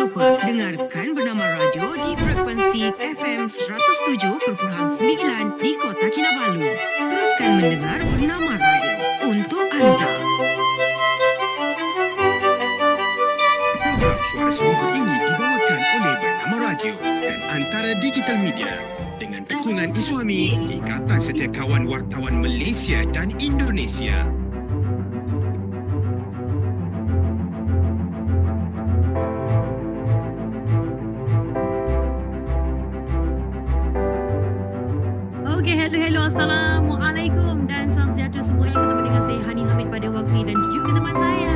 lupa dengarkan Bernama Radio di frekuensi FM 107.9 di Kota Kinabalu. Teruskan mendengar Bernama Radio untuk anda. Program Suara Serumpun ini dibawakan oleh Bernama Radio dan Antara Digital Media dengan dukungan Iswami, Ikatan Setiakawan Wartawan Malaysia dan Indonesia. Hello, Assalamualaikum dan salam sejahtera semuanya bersama dengan saya Hani Hamid pada waktu ini dan juga teman saya.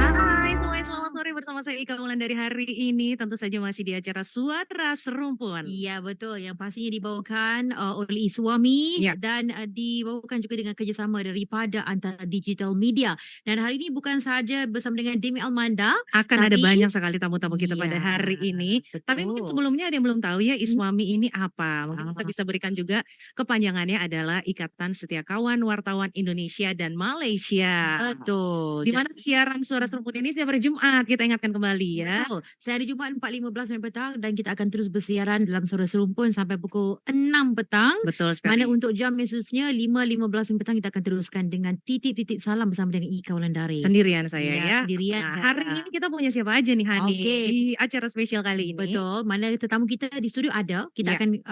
Hai semuanya, selamat sore bersama saya Ika Wulandari hari ini. Tentu saja masih di acara Suara Serumpun. Iya betul, yang pastinya dibawakan oleh Iswami dan dibawakan juga dengan kerjasama daripada Antara Digital Media. Dan hari ini bukan sahaja bersama dengan Demi Almanda. Akan ada banyak sekali tamu-tamu kita pada hari ini. Betul. Tapi mungkin sebelumnya ada yang belum tahu ya Iswami ini apa. Mungkin kita bisa berikan juga kepanjangannya adalah Ikatan Setiakawan Wartawan Indonesia dan Malaysia. Betul. Di mana siaran Suara Serumpun ini setiap hari Jumat, kita ingatkan kembali ya. Betul. Sehari Jumat 4.15 petang dan kita akan terus bersiaran dalam Suara Serumpun sampai pukul 6 petang. Betul sekali. Mana untuk jam khususnya 5.15 petang kita akan teruskan dengan titip-titip salam bersama dengan Ika Wulandari. Sendirian saya ya. Sendirian. Nah, hari ini kita punya siapa aja nih Hani di acara spesial kali ini. Betul. Mana tetamu kita di studio ada. Kita akan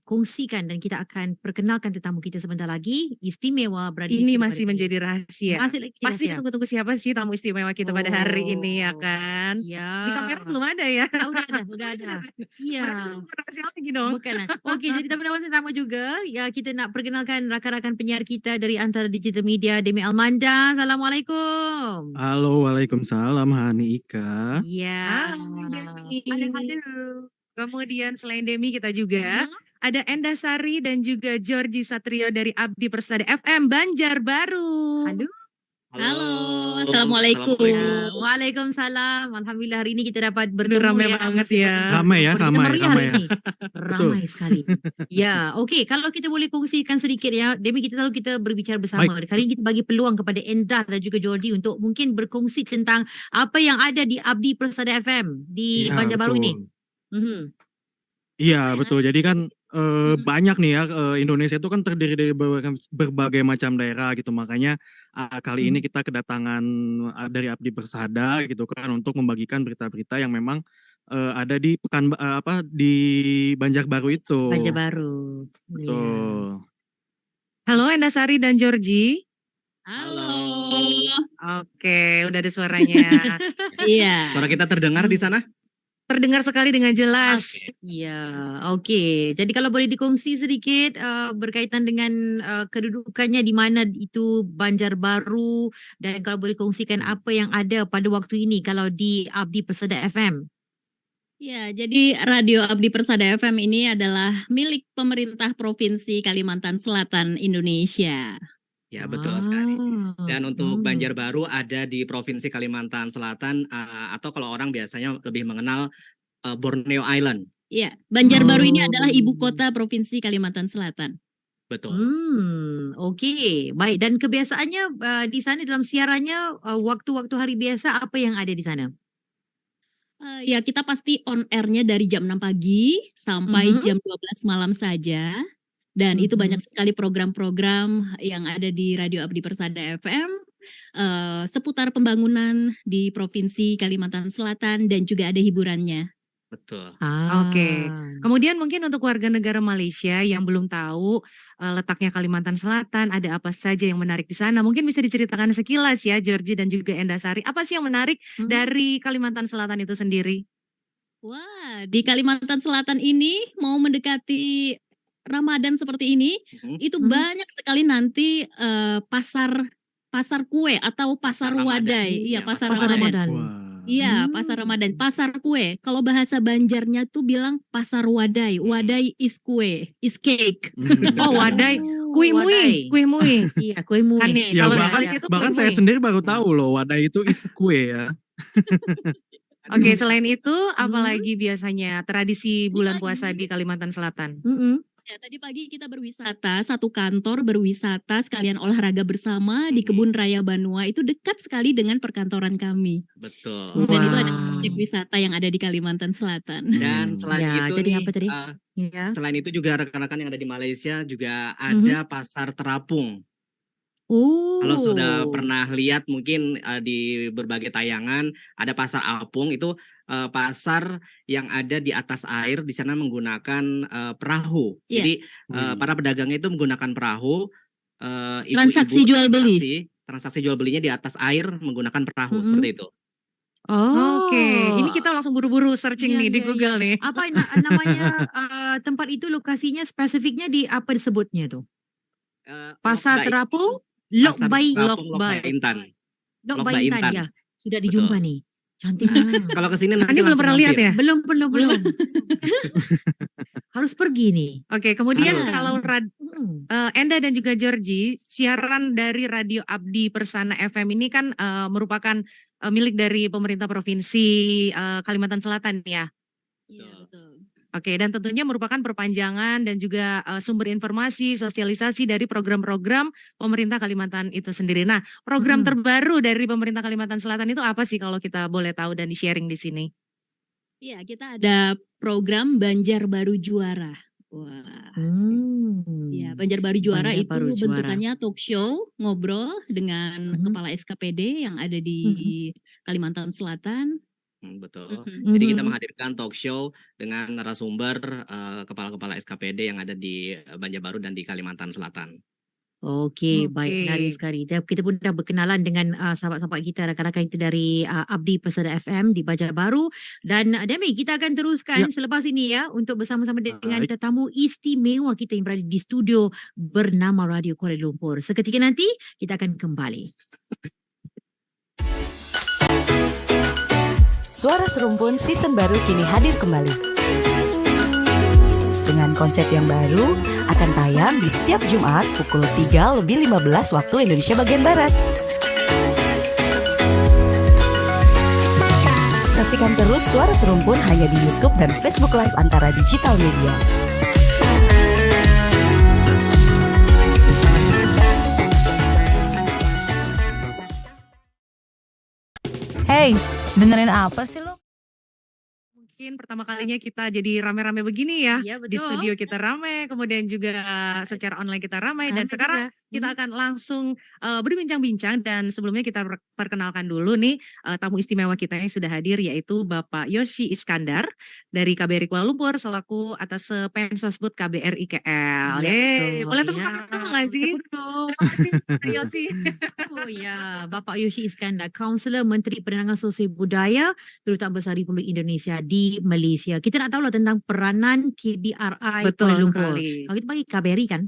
kongsikan dan kita akan perkenalkan tetamu kita sebentar lagi. Istimewa berada ini masih menjadi rahasia. Pasti tunggu-tunggu siapa sih tamu istimewa kita pada hari ini ya kan? Iya. Di kamera belum ada ya? Udah ada. Iya. Rahasia lagi dong. Bukan. Oke, jadi teman-teman sama juga ya kita nak perkenalkan rakan-rakan penyiar kita dari Antara Digital Media, Demi Almanda. Assalamualaikum. Halo, waalaikumsalam Hani Ika. Iya. Halo. Kemudian selain Demi kita juga ada Enda Sari dan juga Georgie Satrio dari Abdi Persada FM Banjarbaru. Halo, Assalamualaikum. Waalaikumsalam. Alhamdulillah hari ini kita dapat bertemu. Ramai banget ya. Ramai Ramai sekali. Ya, oke. Kalau kita boleh kongsikan sedikit ya, Demi kita berbicara bersama. Baik. Kali ini kita bagi peluang kepada Enda dan juga Georgie untuk mungkin berkongsi tentang apa yang ada di Abdi Persada FM di Banjarbaru ini. Iya betul. Jadi kan banyak nih ya, Indonesia itu kan terdiri dari berbagai macam daerah gitu, makanya kali ini kita kedatangan dari Abdi Persada gitu kan untuk membagikan berita-berita yang memang ada di di Banjarbaru itu. Banjarbaru. Betul. Halo Enda Sari dan Georgie. Halo. Oke, udah ada suaranya. Iya. Suara kita terdengar di sana? Terdengar sekali dengan jelas. Iya, oke. Jadi kalau boleh dikongsi sedikit berkaitan dengan kedudukannya di mana itu Banjarbaru dan kalau boleh kongsikan apa yang ada pada waktu ini kalau di Abdi Persada FM. Ya, jadi Radio Abdi Persada FM ini adalah milik pemerintah Provinsi Kalimantan Selatan Indonesia. Ya, betul sekali. Dan untuk Banjarbaru ada di Provinsi Kalimantan Selatan atau kalau orang biasanya lebih mengenal Borneo Island. Iya, Banjarbaru ini adalah ibu kota Provinsi Kalimantan Selatan. Betul. Oke. Baik, dan kebiasaannya di sana dalam siarannya waktu-waktu hari biasa apa yang ada di sana? Ya, kita pasti on air-nya dari jam 6 pagi sampai jam 12 malam saja. Dan itu banyak sekali program-program yang ada di Radio Abdi Persada FM seputar pembangunan di Provinsi Kalimantan Selatan dan juga ada hiburannya. Betul. Oke. Kemudian mungkin untuk warga negara Malaysia yang belum tahu letaknya Kalimantan Selatan, ada apa saja yang menarik di sana? Mungkin bisa diceritakan sekilas ya Georgie dan juga Enda Sari. Apa sih yang menarik dari Kalimantan Selatan itu sendiri? Wah, di Kalimantan Selatan ini mau mendekati Ramadan seperti ini, itu banyak sekali nanti pasar kue atau pasar wadai. Iya, pasar Ramadan. Iya, pasar Ramadan, pasar kue. Kalau bahasa Banjarnya tuh bilang pasar wadai. Wadai is kue, is cake. Oh, wadai, kue mui. Iya, kue mui. Ya, bahkan saya sendiri baru tahu loh wadai itu is kue ya. Oke, selain itu apalagi biasanya tradisi bulan puasa di Kalimantan Selatan? Ya, tadi pagi kita berwisata, satu kantor berwisata sekalian olahraga bersama di Kebun Raya Banua. Itu dekat sekali dengan perkantoran kami. Betul. Dan itu ada Wow. objek wisata yang ada di Kalimantan Selatan. Dan selain Ya, itu jadi nih, apa tadi? Ya. selain itu juga rekan-rekan yang ada di Malaysia juga ada pasar terapung. Kalau sudah pernah lihat mungkin di berbagai tayangan ada pasar apung itu pasar yang ada di atas air, di sana menggunakan perahu. Iya. Jadi para pedagangnya itu menggunakan perahu. Transaksi jual beli. Transaksi jual belinya di atas air menggunakan perahu seperti itu. Oke, ini kita langsung buru-buru searching Iya, nih di iya, Google nih. Apa namanya tempat itu, lokasinya spesifiknya di apa disebutnya tuh? Pasar Terapung, Lok Pasar Bai Terapung Lok Bai Intan. Lok Lok Bai Bai Intan Intan. ya. Sudah dijumpa Betul. nih. Cantik. Kalau kesini nanti Ini belum langsung pernah lihat mampir. ya? Belum. Harus pergi nih. Oke, kemudian Harus. kalau Enda dan juga Georgie, siaran dari Radio Abdi Persana FM ini kan merupakan milik dari pemerintah provinsi Kalimantan Selatan ya. Iya, betul. Oke, dan tentunya merupakan perpanjangan dan juga sumber informasi, sosialisasi dari program-program pemerintah Kalimantan itu sendiri. Nah, program terbaru dari pemerintah Kalimantan Selatan itu apa sih kalau kita boleh tahu dan di-sharing di sini? Iya, kita ada program Banjarbaru Juara. Wah. Ya, Banjarbaru Juara Banjarbaru itu Juara. bentukannya talk show, ngobrol dengan kepala SKPD yang ada di Kalimantan Selatan. Betul. Jadi kita menghadirkan talk show dengan narasumber kepala-kepala SKPD yang ada di Banjarbaru dan di Kalimantan Selatan. Oke, baik, menarik sekali. Kita pun dah berkenalan dengan sahabat-sahabat kita, rakan-rakan kita dari Abdi Persada FM di Banjarbaru. Dan Demi, kita akan teruskan selepas ini ya untuk bersama-sama dengan tetamu istimewa kita yang berada di studio bernama Radio Kuala Lumpur. Seketika nanti kita akan kembali. Suara Serumpun season baru kini hadir kembali. Dengan konsep yang baru, akan tayang di setiap Jumat pukul 3:15 waktu Indonesia bagian Barat. Saksikan terus Suara Serumpun hanya di YouTube dan Facebook Live Antara Digital Media. Hey, dengerin apa sih lo? Mungkin pertama kalinya kita jadi rame-rame begini ya. Iya, Di betul. studio kita ramai, kemudian juga secara online kita ramai. Dan Ramai sekarang juga. kita akan langsung berbincang-bincang. Dan sebelumnya kita perkenalkan dulu nih tamu istimewa kita yang sudah hadir, yaitu Bapak Yoshi Iskandar dari KBRI Kuala Lumpur selaku atas Pensosbud KBRI KL. Yeay, boleh tepuk tangan dulu nggak sih? Terima kasih Pak Yoshi. Oh ya, Bapak Yoshi Iskandar, Kaunselor Menteri Penerangan Sosial Budaya Kedutaan Besar Republik Indonesia di Malaysia. Kita nak tahu lah tentang peranan KBRI Betul Kuala Lumpur. sekali. Kalau kita panggil KBRI kan?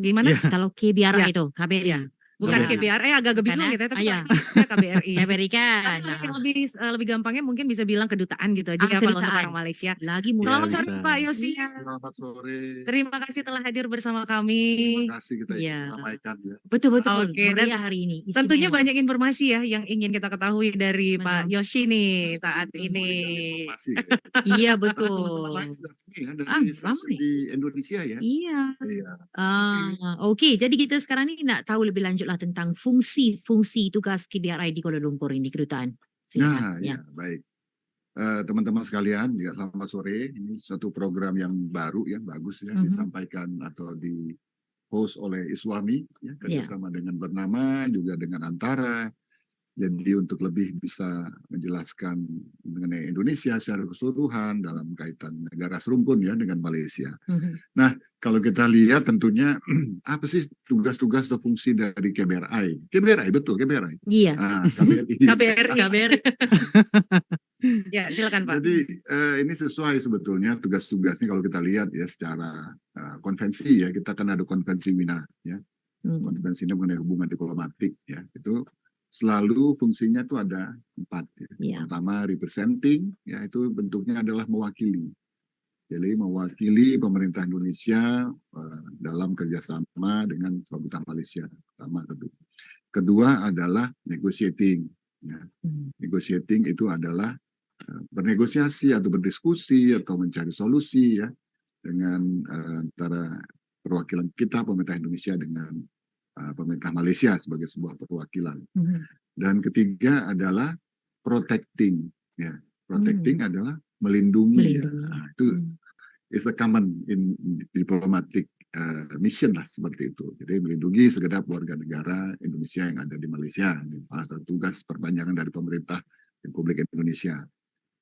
Gimana? Kalau KBRI Ya. itu, KBRI. Ya. Bukan Ya. KBRI, agak bingung Bukan, gitu ya, tapi ya. kalau KBRI. KBRI kan. Tapi lebih gampangnya mungkin bisa bilang kedutaan gitu aja ya kalau untuk Kedutaan. orang Malaysia. Lagi Selamat Ya, sore bisa. Pak Yosi. Selamat sore. Terima kasih telah hadir bersama kami. Terima kasih kita Iya. ramaikan ya. Betul. Oke, dan Meriah hari ini. Tentunya istimewa. banyak informasi ya yang ingin kita ketahui dari Pak Betul. Yoshi nih saat ini. Informasi. Iya Teman-teman betul. lain juga ini ya dari stasiun ramai. di Indonesia ya. Iya. Iya. Okey. Jadi kita sekarang ni nak tahu lebih lanjut lah tentang fungsi tugas KBRI di Kuala Lumpur ini kedutaan. Nah, Silakan. ya, baik. Teman-teman sekalian, juga selamat sore. Ini satu program yang baru ya, bagus ya, disampaikan atau di host oleh Iswami ya, kerjasama dengan Bernama juga dengan Antara. Jadi untuk lebih bisa menjelaskan mengenai Indonesia secara keseluruhan dalam kaitan negara serumpun ya dengan Malaysia. Nah, kalau kita lihat tentunya apa sih tugas-tugas atau fungsi dari KBRI? KBRI betul, KBRI. Iya. KBRI. KBRI. Ya, silakan Pak. Jadi ini sesuai sebetulnya tugas-tugasnya kalau kita lihat ya secara konvensi ya, kita kan ada konvensi Wina ya. Konvensi ini mengenai hubungan diplomatik ya. Itu selalu fungsinya itu ada 4 ya. Iya. Pertama representing ya, itu bentuknya adalah mewakili. Jadi mewakili pemerintah Indonesia dalam kerjasama dengan pemerintah Malaysia. Pertama kedua. Kedua adalah negotiating ya. Negotiating itu adalah bernegosiasi atau berdiskusi atau mencari solusi ya dengan antara perwakilan kita pemerintah Indonesia dengan pemerintah Malaysia sebagai sebuah perwakilan. Dan ketiga adalah protecting, ya. Protecting adalah melindungi. Ya. Nah, itu is a common in diplomatic mission lah seperti itu. Jadi melindungi segenap warga negara Indonesia yang ada di Malaysia. Ini salah satu tugas perpanjangan dari pemerintah Republik Indonesia.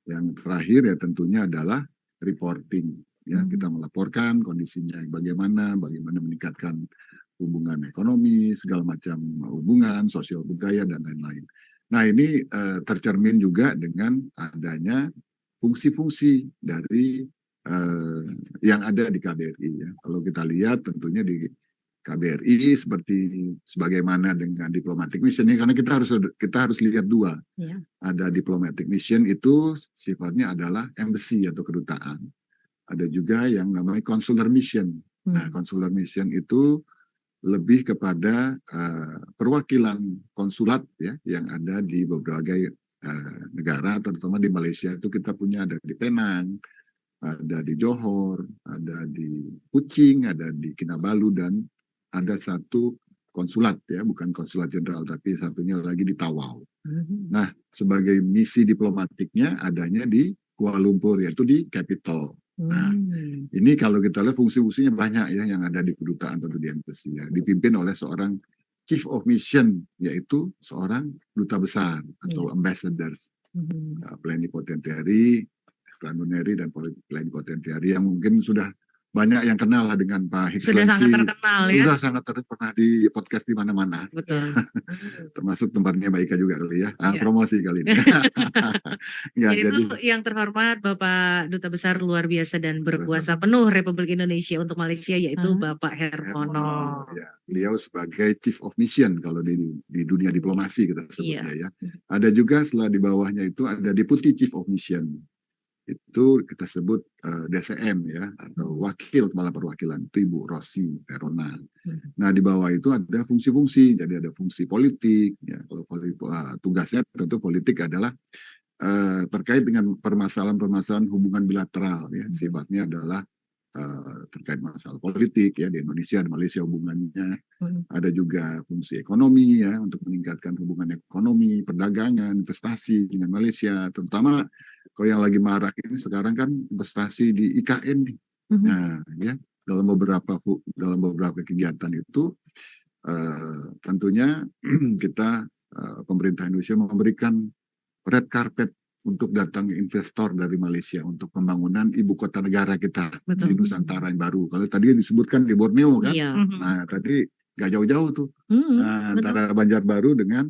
Yang terakhir ya tentunya adalah reporting. Ya, kita melaporkan kondisinya bagaimana meningkatkan hubungan ekonomi, segala macam hubungan, sosial budaya, dan lain-lain. Nah, ini tercermin juga dengan adanya fungsi-fungsi dari yang ada di KBRI. Ya. Kalau kita lihat tentunya di KBRI seperti sebagaimana dengan diplomatic mission, karena kita harus lihat dua. Yeah. Ada diplomatic mission itu sifatnya adalah embassy atau kedutaan. Ada juga yang namanya consular mission. Nah, consular mission itu lebih kepada perwakilan konsulat ya yang ada di berbagai negara, terutama di Malaysia itu kita punya ada di Penang, ada di Johor, ada di Kuching, ada di Kinabalu, dan ada satu konsulat ya, bukan konsulat jenderal tapi satunya lagi di Tawau. Nah, sebagai misi diplomatiknya adanya di Kuala Lumpur, yaitu di capital. Nah, ini kalau kita lihat fungsi-fungsinya banyak ya yang ada di kedutaan atau di embassy ya, dipimpin oleh seorang chief of mission, yaitu seorang duta besar atau ambassadors, plenipotentiary, extraordinary, dan plenipotentiary yang mungkin sudah banyak yang kenal lah dengan Pak Hiksansi. Sudah sangat terkenal ya. Sudah sangat terkenal, pernah di podcast di mana-mana. Betul. Termasuk tempatnya Mbak Ika juga kali ya. Promosi kali ini. Jadi yang terhormat Bapak Duta Besar luar biasa dan berkuasa penuh Republik Indonesia untuk Malaysia, yaitu Bapak Hermono. Ya. Beliau sebagai Chief of Mission kalau di dunia diplomasi kita sebutnya ya. Ada juga setelah di bawahnya itu ada Deputy Chief of Mission. Itu kita sebut DCM ya, atau Wakil Kepala Perwakilan, itu Ibu Rosi Verona. Nah, di bawah itu ada fungsi-fungsi, jadi ada fungsi politik ya. Kalau tugasnya tentu politik adalah terkait dengan permasalahan-permasalahan hubungan bilateral ya, sifatnya adalah terkait masalah politik ya di Indonesia dan Malaysia hubungannya. Ada juga fungsi ekonomi ya, untuk meningkatkan hubungan ekonomi, perdagangan, investasi dengan Malaysia, terutama kalau yang lagi marak ini sekarang kan investasi di IKN nih. Nah, ya dalam beberapa kegiatan itu tentunya kita pemerintah Indonesia memberikan red carpet untuk datang investor dari Malaysia untuk pembangunan ibu kota negara kita di Nusantara yang baru. Kalau tadi disebutkan di Borneo kan, nah tadi nggak jauh-jauh tuh antara Banjarbaru dengan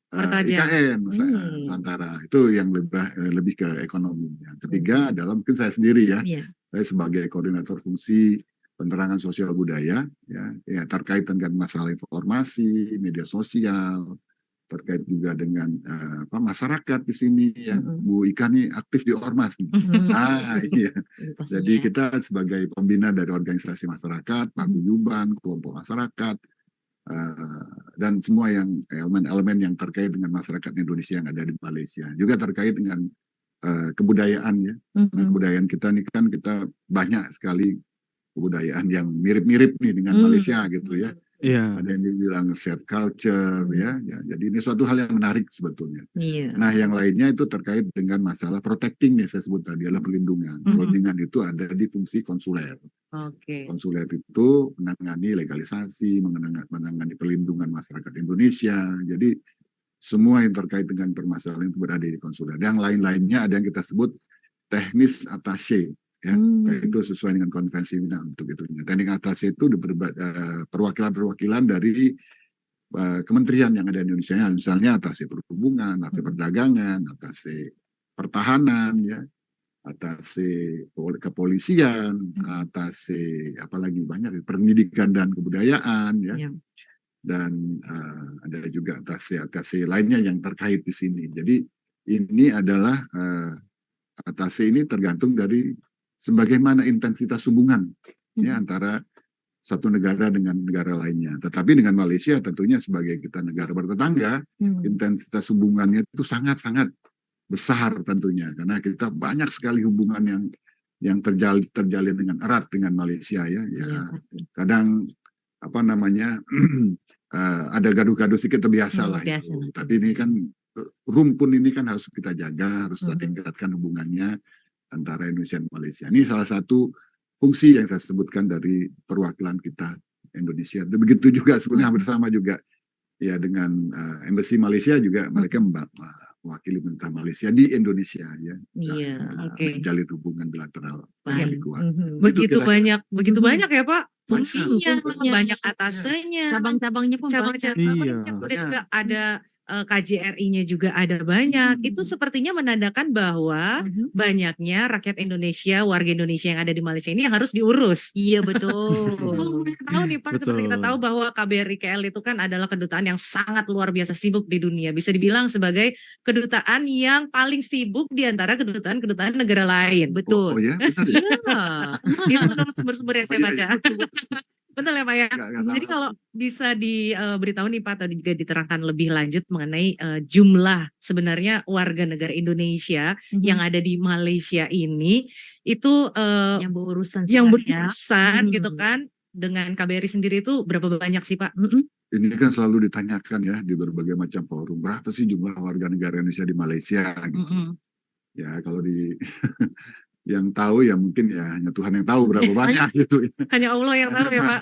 IKN Nusantara, itu yang lebih ke ekonomi. Yang ketiga adalah mungkin saya sendiri ya, saya sebagai koordinator fungsi penerangan sosial budaya ya terkait dengan masalah informasi, media sosial, terkait juga dengan masyarakat di sini ya. Bu Ika nih aktif di Ormas nih. Iya. Jadi kita sebagai pembina dari organisasi masyarakat, paguyuban, kelompok masyarakat, dan semua yang elemen-elemen yang terkait dengan masyarakat Indonesia yang ada di Malaysia, juga terkait dengan kebudayaan ya. Nah, kebudayaan kita nih kan kita banyak sekali kebudayaan yang mirip-mirip nih dengan Malaysia gitu ya. Ada yang dibilang shared culture ya. Jadi ini suatu hal yang menarik sebetulnya. Nah, yang lainnya itu terkait dengan masalah protecting ya, saya sebut tadi adalah pelindungan. Pelindungan itu ada di fungsi konsuler. Konsuler itu menangani legalisasi, menangani pelindungan masyarakat Indonesia. Jadi semua yang terkait dengan permasalahan itu berada di konsuler. Yang lain-lainnya ada yang kita sebut teknis attaché. Ya, itu sesuai dengan konvensi Wina untuk itu. Teknik attaché itu perwakilan-perwakilan dari kementerian yang ada di Indonesia, misalnya attaché perhubungan, attaché perdagangan, attaché pertahanan, ya, attaché kepolisian, attaché apalagi banyak pendidikan dan kebudayaan, ya. Dan ada juga attaché lainnya yang terkait di sini. Jadi ini adalah attaché ini tergantung dari sebagaimana intensitas hubungan ya antara satu negara dengan negara lainnya. Tetapi dengan Malaysia tentunya sebagai kita negara bertetangga, intensitas hubungannya itu sangat-sangat besar tentunya, karena kita banyak sekali hubungan yang yang terjalin dengan erat dengan Malaysia ya. pasti. Kadang apa namanya ada gaduh-gaduh sedikit terbiasa lah biasa. itu. Tapi ini kan rumpun ini kan harus kita jaga, harus kita tingkatkan hubungannya antara Indonesia dan Malaysia. Ini salah satu fungsi yang saya sebutkan dari perwakilan kita Indonesia. Dan begitu juga sebenarnya hampir sama juga ya dengan Embassy Malaysia juga mereka mewakili pemerintah Malaysia di Indonesia ya. Iya, menjalin hubungan bilateral yang kuat. Begitu banyak ya Pak Fungsinya, fungsinya, banyak atasenya, cabang-cabangnya pun cabang-cabangnya, kemudian juga ada KJRI-nya juga ada banyak. Itu sepertinya menandakan bahwa banyaknya rakyat Indonesia, warga Indonesia yang ada di Malaysia ini yang harus diurus. Iya betul. Tahu nih Pak, seperti kita tahu bahwa KBRI KL itu kan adalah kedutaan yang sangat luar biasa sibuk di dunia. Bisa dibilang sebagai kedutaan yang paling sibuk di antara kedutaan-kedutaan negara lain. Betul. Oh ya, benar ya? Itu menurut sumber-sumber yang saya baca. Betul ya Pak ya. Jadi kalau bisa diberitahu nih Pak atau juga diterangkan lebih lanjut mengenai jumlah sebenarnya warga negara Indonesia yang ada di Malaysia ini itu yang berurusan gitu kan dengan KBRI sendiri itu berapa banyak sih Pak? Ini kan selalu ditanyakan ya di berbagai macam forum, berapa sih jumlah warga negara Indonesia di Malaysia gitu. Ya kalau di yang tahu ya mungkin ya hanya Tuhan yang tahu berapa banyak gitu. Hanya Allah yang tahu ya Pak.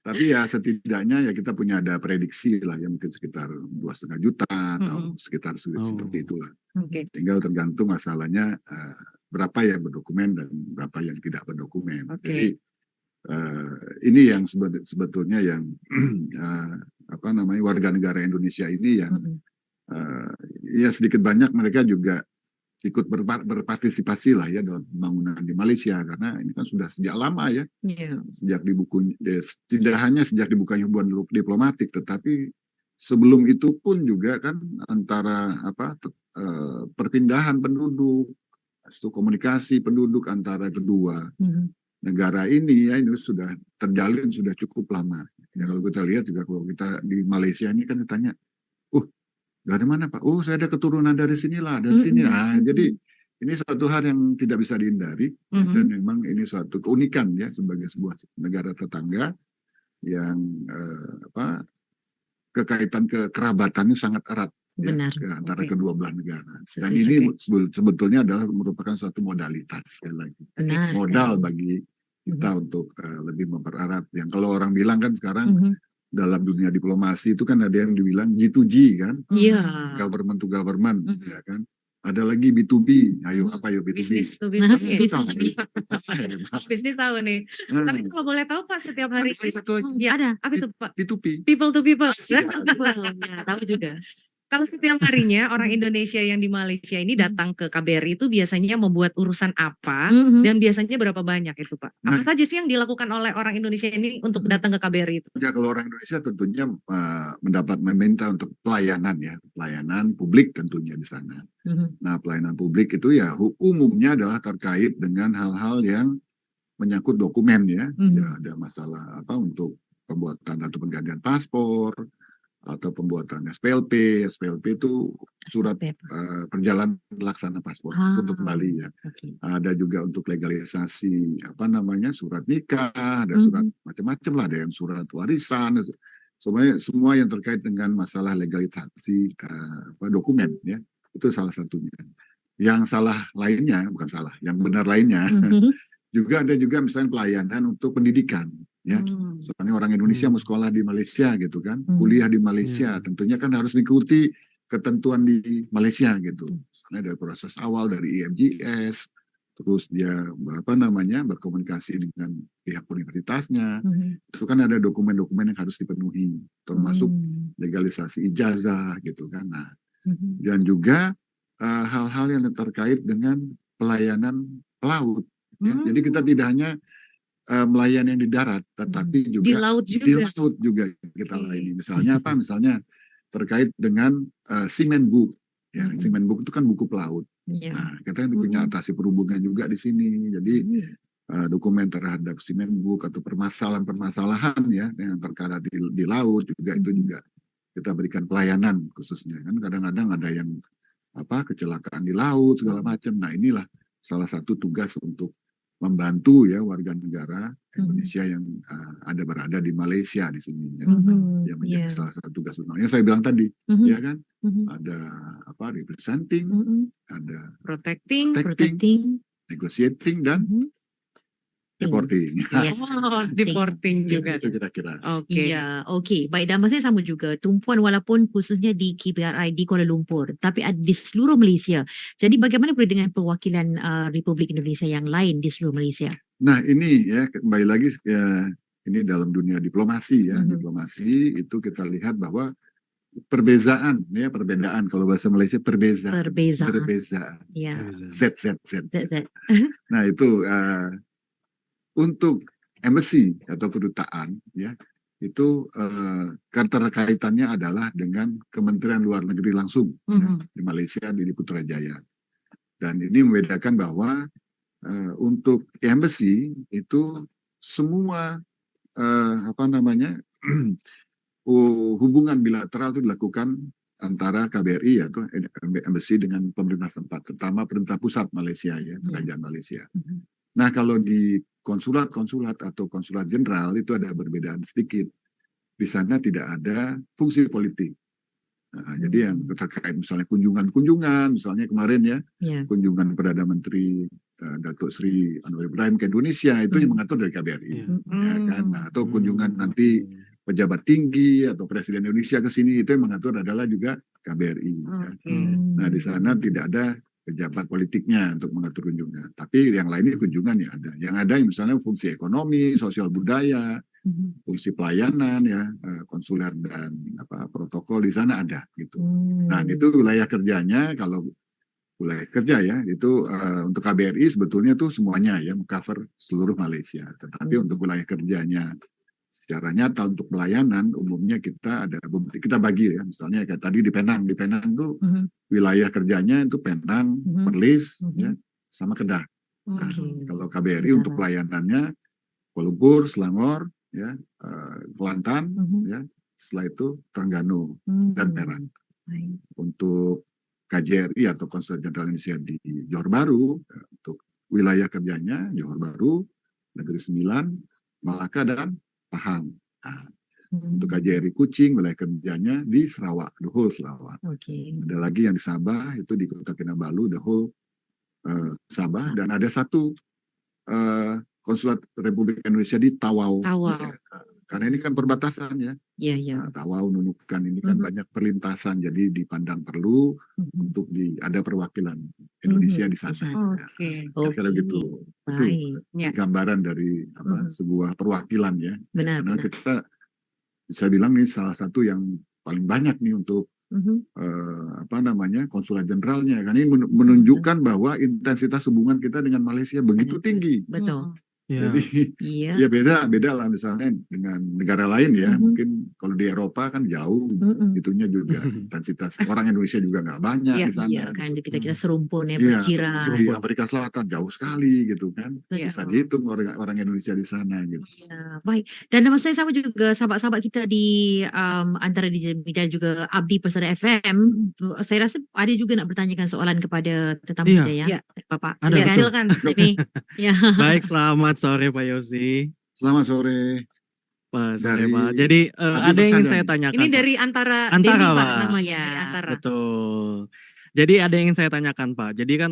Tapi ya setidaknya ya kita punya ada prediksi lah ya mungkin sekitar 2,5 juta atau sekitar seperti itulah. Tinggal tergantung masalahnya berapa yang berdokumen dan berapa yang tidak berdokumen. Jadi ini yang sebetulnya yang apa namanya warga negara Indonesia ini yang ya sedikit banyak mereka juga ikut berpartisipasi lah ya dalam pembangunan di Malaysia karena ini kan sudah sejak lama ya, sejak tidak hanya sejak dibukanya hubungan diplomatik, tetapi sebelum itu pun juga kan antara perpindahan penduduk, komunikasi penduduk antara kedua negara ini ya ini sudah terjalin sudah cukup lama. Ya kalau kita lihat juga kalau kita di Malaysia ini kan ditanya, dari mana Pak? Oh, saya ada keturunan dari sinilah, dari sini. Nah, jadi ini suatu hal yang tidak bisa dihindari dan memang ini suatu keunikan ya sebagai sebuah negara tetangga yang kekaitan kekerabatannya sangat erat ya, antara kedua belah negara. Dan ini sebetulnya adalah merupakan suatu modalitas sekali lagi. Modal bagi kita untuk lebih mempererat. Yang kalau orang bilang kan sekarang dalam dunia diplomasi itu kan ada yang dibilang G2G kan, government to government, ya kan. Ada lagi B2B, ayo apa yuk B2B? Business to business. Bisnis tahu nih. Tapi kalau boleh tahu Pak setiap hari ya ada apa itu Pak? B2B. People to people. Tahu juga. Kalau setiap harinya orang Indonesia yang di Malaysia ini datang ke KBRI itu biasanya membuat urusan apa dan biasanya berapa banyak itu Pak? Apa saja sih yang dilakukan oleh orang Indonesia ini untuk datang ke KBRI itu? Ya kalau orang Indonesia tentunya meminta untuk pelayanan ya, pelayanan publik tentunya di sana. Nah pelayanan publik itu ya umumnya adalah terkait dengan hal-hal yang menyangkut dokumen ya. Ya ada masalah untuk pembuatan atau penggantian paspor, atau pembuatan SPLP. SPLP itu surat perjalanan laksana paspor untuk kembali ya. Ada juga untuk legalisasi surat nikah, ada surat macam-macam lah, ada yang surat warisan, semua yang terkait dengan masalah legalisasi dokumen ya. Itu salah satunya. Yang salah lainnya, bukan salah, yang benar lainnya juga ada juga misalnya pelayanan untuk pendidikan. Ya, soalnya orang Indonesia mau sekolah di Malaysia gitu kan, kuliah di Malaysia, tentunya kan harus mengikuti ketentuan di Malaysia gitu. Misalnya dari proses awal dari IMGS, terus dia berkomunikasi dengan pihak universitasnya, itu kan ada dokumen-dokumen yang harus dipenuhi, termasuk legalisasi ijazah gitu kan. Nah, dan juga hal-hal yang terkait dengan pelayanan pelaut. Ya. Jadi kita tidak hanya melayani yang di darat, tetapi juga di laut juga kita layani. Misalnya apa? Misalnya terkait dengan seaman book. Ya, seaman book itu kan buku pelaut. Nah, kita punya atasi perhubungan juga di sini. Jadi dokumen terhadap seaman book atau permasalahan-permasalahan ya yang terkait di laut juga itu juga kita berikan pelayanan khususnya. Kan kadang-kadang ada yang kecelakaan di laut segala macam. Nah, inilah salah satu tugas untuk membantu ya warga negara Indonesia yang berada di Malaysia di sini ya, yang menjadi salah satu tugas utama. Yang saya bilang tadi, ya kan, ada representing, ada protecting, negotiating dan deporting. Deporting juga. Itu kira-kira. Oke. Iya, oke. Baik, dan maksudnya sama juga. Tumpuan walaupun khususnya di KBRI di Kuala Lumpur, tapi ada di seluruh Malaysia. Jadi bagaimana boleh dengan perwakilan Republik Indonesia yang lain di seluruh Malaysia? Nah, ini ya kembali lagi ya, ini dalam dunia diplomasi ya. Diplomasi itu kita lihat bahwa perbedaan kalau bahasa Malaysia perbedaan. Ya. Z. Nah, itu untuk embassy atau kedutaan ya, itu keterkaitannya adalah dengan Kementerian Luar Negeri langsung ya, di Malaysia di Putrajaya. Dan ini membedakan bahwa untuk embassy itu semua hubungan bilateral itu dilakukan antara KBRI atau embassy dengan pemerintah tempat, terutama pemerintah pusat Malaysia ya, kerajaan Malaysia. Nah, kalau di konsulat atau konsulat jenderal itu ada perbedaan sedikit. Di sana tidak ada fungsi politik. Nah, jadi yang terkait misalnya kunjungan, misalnya kemarin ya, kunjungan Perdana Menteri Datuk Sri Anwar Ibrahim ke Indonesia itu yang mengatur dari KBRI, ya kan? Nah, atau kunjungan nanti pejabat tinggi atau Presiden Indonesia ke sini itu yang mengatur adalah juga KBRI. Ya. Nah, di sana tidak ada pejabat politiknya untuk mengatur kunjungan. Tapi yang lainnya kunjungan ya ada. Yang ada misalnya fungsi ekonomi, sosial budaya, fungsi pelayanan ya, konsuler dan protokol di sana ada gitu. Nah, itu wilayah kerjanya. Kalau wilayah kerja ya itu untuk KBRI sebetulnya tuh semuanya ya cover seluruh Malaysia. Tetapi untuk wilayah kerjanya secara nyata untuk pelayanan umumnya kita bagi ya, misalnya kayak tadi di Penang tuh wilayah kerjanya itu Penang, Perlis ya, sama Kedah. Nah, kalau KBRI untuk pelayanannya Kuala Lumpur, Selangor ya, Kelantan ya, setelah itu Terengganu dan Perak. Untuk KJRI atau Konsulat Jenderal Indonesia di Johor Bahru ya, untuk wilayah kerjanya Johor Bahru, Negeri Sembilan, Malaka dan Pahang. Nah, untuk KJRI Kuching wilayah kerjanya di Sarawak, the whole Sarawak. Ada lagi yang di Sabah itu di Kota Kinabalu, the whole Sabah. Dan ada satu konsulat Republik Indonesia di Tawau. Ya, karena ini kan perbatasan ya. Nah, Tawau, Nunukan ini kan banyak perlintasan, jadi dipandang perlu untuk ada perwakilan Indonesia di sana. Kira-kira gitu. Itu gambaran dari sebuah perwakilan ya. Karena kita bisa bilang ini salah satu yang paling banyak nih untuk konsulat jenderalnya. Karena ini menunjukkan bahwa intensitas hubungan kita dengan Malaysia begitu tinggi. Betul. Jadi ya beda lah misalnya dengan negara lain ya. Mungkin kalau di Eropa kan jauh, itunya juga intensitas orang Indonesia juga nggak banyak di sana. Iya kan, kita serumpun ya berkira. Di Amerika Selatan jauh sekali gitu kan. Bisa dihitung orang Indonesia di sana gitu. Baik. Dan nama saya sama juga sahabat-sahabat kita di antara Digital Media juga Abdi Persada FM. Saya rasa ada juga nak bertanyakan soalan kepada tetamu kita ya. Bapak. Silakan. Baik, selamat sore Pak Yosi. Selamat sore. Pak. Jadi ada yang ingin saya tanyakan. Ini dari antara Pak namanya. Betul. Jadi ada yang ingin saya tanyakan Pak. Jadi kan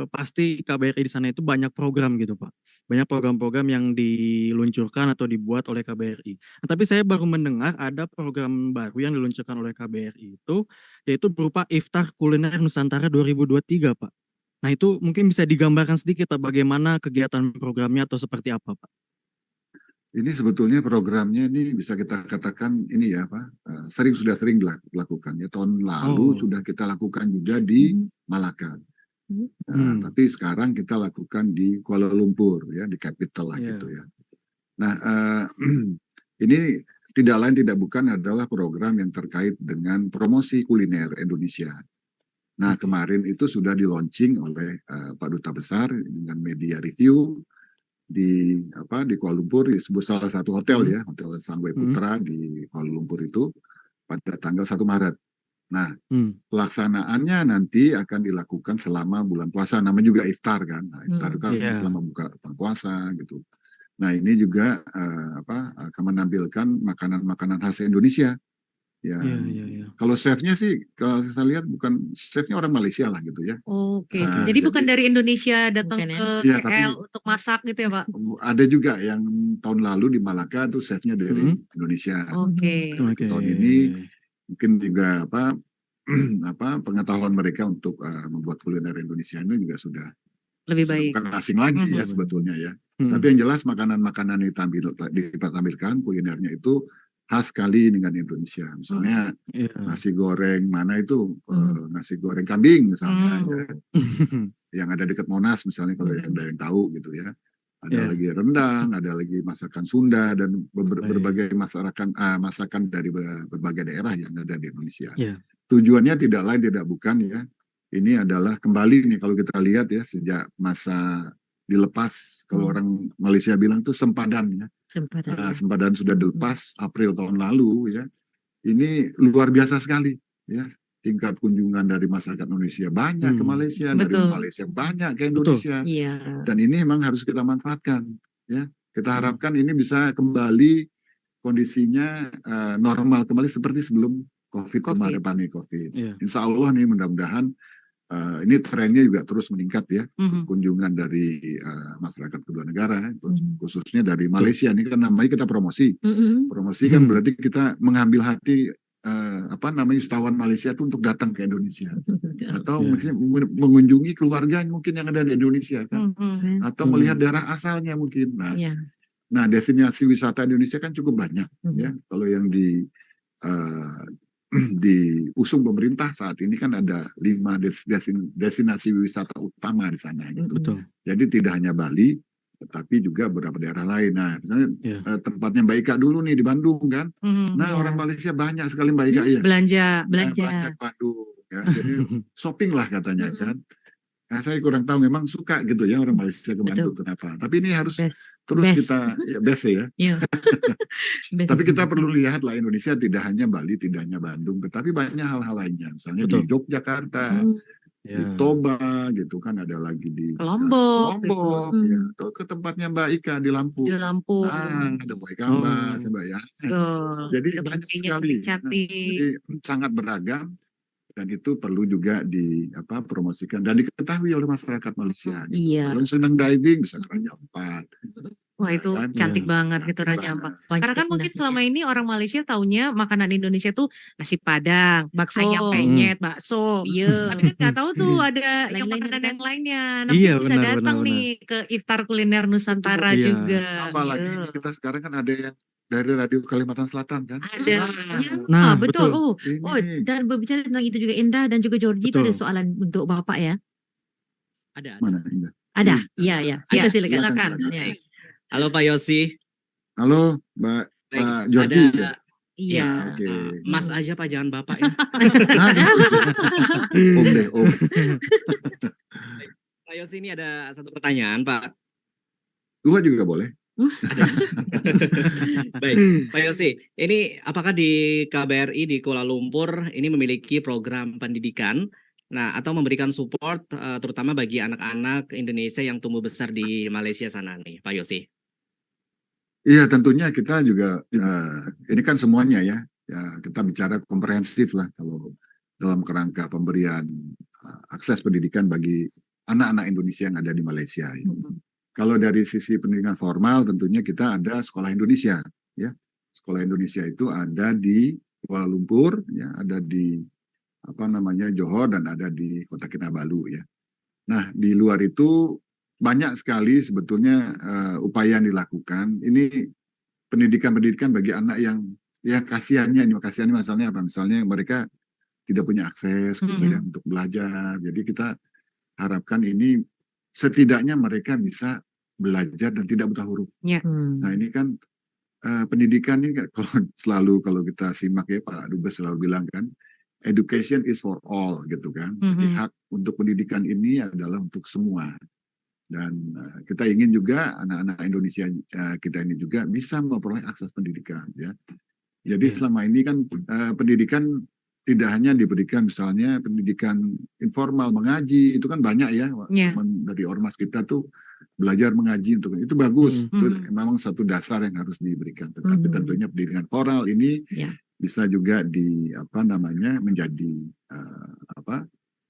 pasti KBRI di sana itu banyak program gitu Pak. Banyak program-program yang diluncurkan atau dibuat oleh KBRI. Nah, tapi saya baru mendengar ada program baru yang diluncurkan oleh KBRI itu, yaitu berupa Iftar Kuliner Nusantara 2023 Pak. Nah itu mungkin bisa digambarkan sedikit Pak, bagaimana kegiatan programnya atau seperti apa Pak? Ini sebetulnya programnya ini bisa kita katakan ini ya Pak, sudah sering dilakukan ya. Tahun lalu sudah kita lakukan juga di Malaka. Tapi sekarang kita lakukan di Kuala Lumpur ya, di capital lah gitu ya. Nah ini tidak lain tidak bukan adalah program yang terkait dengan promosi kuliner Indonesia. Nah kemarin itu sudah di-launching oleh Pak Duta Besar dengan media review di Kuala Lumpur, di salah satu hotel ya, Hotel Sangway Putra di Kuala Lumpur itu pada tanggal 1 Maret. Nah, pelaksanaannya nanti akan dilakukan selama bulan puasa, namanya juga iftar kan. Nah, iftar kan selama buka puasa gitu. Nah, ini juga akan menampilkan makanan-makanan khas Indonesia. Ya, kalau chefnya sih, kalau saya lihat bukan chefnya orang Malaysia lah gitu ya. Oke, jadi bukan dari Indonesia datang ke KL untuk masak gitu ya Pak? Ada juga yang tahun lalu di Malaka tuh chefnya dari Indonesia. Oke. Tahun ini mungkin juga pengetahuan mereka untuk membuat kuliner Indonesia ini juga sudah lebih baik. Bukan asing lagi ya sebetulnya ya. Tapi yang jelas makanan-makanan yang ditampilkan kulinernya itu khas sekali dengan Indonesia. Misalnya nasi goreng mana itu nasi goreng kambing misalnya ya. Yang ada dekat Monas misalnya kalau ada yang tahu gitu ya. Ada lagi rendang, ada lagi masakan Sunda dan berbagai masakan dari berbagai daerah yang ada di Indonesia. Tujuannya tidak lain tidak bukan ya. Ini adalah kembali nih kalau kita lihat ya sejak masa dilepas, kalau orang Malaysia bilang itu sempadan ya. Sempadan sudah dilepas April tahun lalu ya. Ini luar biasa sekali ya. Tingkat kunjungan dari masyarakat Indonesia banyak ke Malaysia, dari Malaysia banyak ke Indonesia. Dan ini memang harus kita manfaatkan ya. Kita harapkan ini bisa kembali kondisinya normal kembali seperti sebelum COVID. Kemarin pandemi COVID. Insya Allah nih mudah-mudahan ini trennya juga terus meningkat ya, kunjungan dari masyarakat kedua negara, khususnya dari Malaysia. Ini kan namanya kita promosi. Promosi kan berarti kita mengambil hati wisatawan Malaysia itu untuk datang ke Indonesia. Atau mengunjungi keluarga mungkin yang ada di Indonesia kan. Atau melihat daerah asalnya mungkin. Nah, destinasi wisata Indonesia kan cukup banyak ya. Kalau yang diusung pemerintah saat ini kan ada 5 destinasi wisata utama di sana gitu. Jadi tidak hanya Bali, tetapi juga beberapa daerah lain. Nah, misalnya tempatnya Mbak Ika dulu nih di Bandung kan. Orang Malaysia banyak sekali Mbak Ika ya. Belanja ke Bandung ya. Jadi shopping lah katanya kan. Nah, saya kurang tahu memang suka gitu ya orang Malaysia ke Bandung kenapa. Tapi ini harus terus kita best ya. Tapi kita perlu lihat lah Indonesia tidak hanya Bali, tidak hanya Bandung, tetapi banyak hal-hal lainnya. Misalnya di Yogyakarta, di Toba gitu kan, ada lagi di Lombok ya. Atau ke tempatnya Mbak Ika di Lampung. Ada Waikamba, Mbak ya. Jadi banyak sekali. Jadi sangat beragam. Dan itu perlu juga dipromosikan dan diketahui oleh masyarakat Malaysia. Kalau sedang diving bisa ke Raja Ampat. Wah itu cantik banget gitu Raja Ampat. Karena kan mungkin selama ini orang Malaysia taunya makanan Indonesia tuh nasi Padang, bakso, ayam penyet, bakso. Tapi kan nggak tahu tuh ada yang makanan yang lainnya. Nanti bisa datang nih ke Iftar Kuliner Nusantara juga. Apalagi kita sekarang kan ada yang dari Radio Kalimantan Selatan kan? Ada. Betul. Dan berbicara tentang itu juga Indah dan juga Georgie, itu ada soalan untuk Bapak ya? Ada. Mana Indah? Ada. Iya. Silakan. Halo Pak Yosi. Halo Mbak Georgie. Iya. Mas aja Pak, jangan Bapak ya. Om. Pak Yosi, ini ada satu pertanyaan Pak. Dua juga boleh. Baik, Pak Yosi, ini apakah di KBRI di Kuala Lumpur ini memiliki program pendidikan, atau memberikan support terutama bagi anak-anak Indonesia yang tumbuh besar di Malaysia sana nih, Pak Yosi? Iya, tentunya kita juga ini kan semuanya ya kita bicara komprehensif lah kalau dalam kerangka pemberian akses pendidikan bagi anak-anak Indonesia yang ada di Malaysia. Ya. Kalau dari sisi pendidikan formal tentunya kita ada Sekolah Indonesia ya. Sekolah Indonesia itu ada di Kuala Lumpur ya, ada di Johor dan ada di Kota Kinabalu ya. Nah, di luar itu banyak sekali sebetulnya upaya yang dilakukan. Ini pendidikan bagi anak yang kasihannya misalnya apa? Misalnya mereka tidak punya akses gitu ya untuk belajar. Jadi kita harapkan ini setidaknya mereka bisa belajar dan tidak buta huruf. Nah ini kan pendidikan ini kalau kita simak ya Pak Dubes selalu bilang kan, education is for all gitu kan. Jadi hak untuk pendidikan ini adalah untuk semua. Dan kita ingin juga anak-anak Indonesia kita ini juga bisa memperoleh akses pendidikan ya. Jadi selama ini kan pendidikan tidak hanya diberikan misalnya pendidikan informal mengaji, itu kan banyak ya. Dari ormas kita tuh belajar mengaji untuk itu bagus, itu memang satu dasar yang harus diberikan. Tetapi tentunya pendidikan moral ini bisa juga menjadi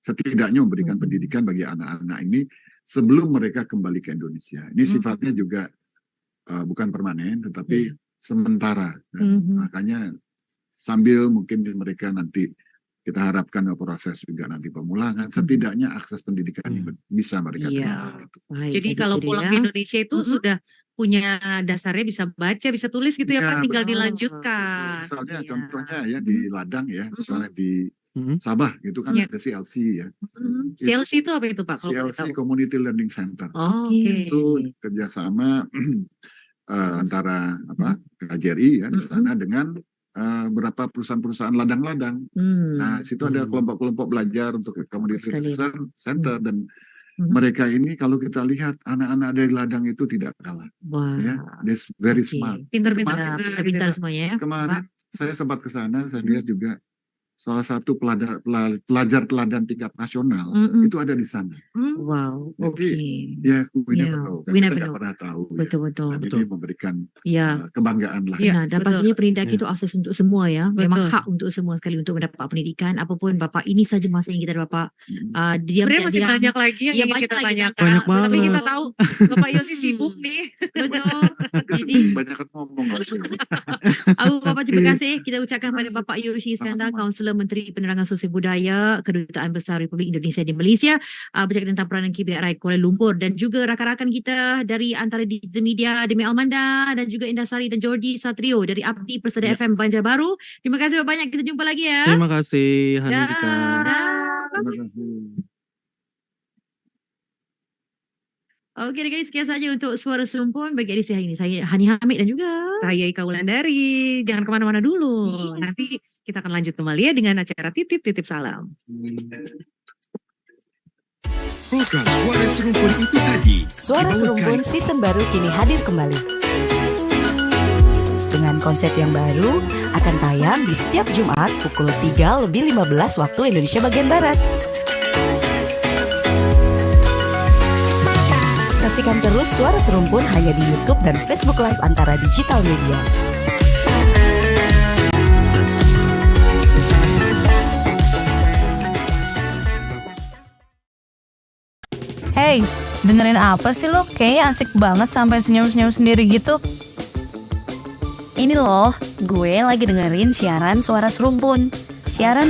setidaknya memberikan pendidikan bagi anak-anak ini sebelum mereka kembali ke Indonesia. Ini sifatnya juga bukan permanen, tetapi sementara. Dan makanya sambil mungkin mereka nanti kita harapkan proses juga nanti pemulangan, setidaknya akses pendidikan bisa mereka terima. Gitu. Jadi kalau pulang ke Indonesia itu sudah punya dasarnya, bisa baca, bisa tulis gitu ya Pak, tinggal dilanjutkan. Misalnya contohnya ya di ladang ya, misalnya di Sabah gitu kan ada CLC ya. CLC itu apa itu Pak? CLC Community Learning Center. Itu kerjasama antara KJRI ya di sana dengan berapa perusahaan-perusahaan ladang-ladang. Nah, situ ada kelompok-kelompok belajar untuk Community Learning Center dan mereka ini kalau kita lihat anak-anak dari ladang itu tidak kalah. Ya, they're very smart. Pintar-pintar semuanya ya. Kemarin saya sempat ke sana, saya lihat juga salah satu pelajar teladan tingkat nasional itu ada di sana. Wow. Jadi ya we never know. Kita nggak pernah tahu. Betul. Ini memberikan kebanggaan lah. Ya, dan pastinya pendidikan itu akses untuk semua ya. Memang hak untuk semua sekali untuk mendapat pendidikan. Apapun Bapak, ini saja masa yang kita Bapak. Sebenarnya masih banyak lagi yang ingin kita tanyakan. Tapi kita tahu Bapak Yosi sibuk nih. Betul. Jadi banyak ngomong. Bapak terima kasih. Kita ucapkan pada Bapak Yosi Iskandar, Kaunselor Menteri Penerangan Sosial Budaya Kedutaan Besar Republik Indonesia di Malaysia, bercakap tentang peranan KBRI Kuala Lumpur, dan juga rakan-rakan kita dari antara digital media Demi Almanda dan juga Indasari dan Jordi Satrio dari Abdi Persada FM Banjarbaru. Terima kasih banyak, kita jumpa lagi ya. Terima kasih Hanika. Terima kasih. Oke guys, sekian saja untuk Suara Serumpun bagi edisi hari ini. Saya Hani Hamid dan juga saya Ika Wulandari. Jangan kemana-mana dulu. Nanti kita akan lanjut kembali ya dengan acara Titip Salam. Program Suara Serumpun itu tadi. Suara Serumpun season baru kini hadir kembali. Dengan konsep yang baru, akan tayang di setiap Jumat pukul 3:15 waktu Indonesia bagian Barat. Saksikan terus Suara Serumpun hanya di YouTube dan Facebook Live Antara Digital Media. Hey, dengerin apa sih lo? Kayaknya asik banget sampai senyum-senyum sendiri gitu. Ini loh, gue lagi dengerin siaran Suara Serumpun. Siaran bersama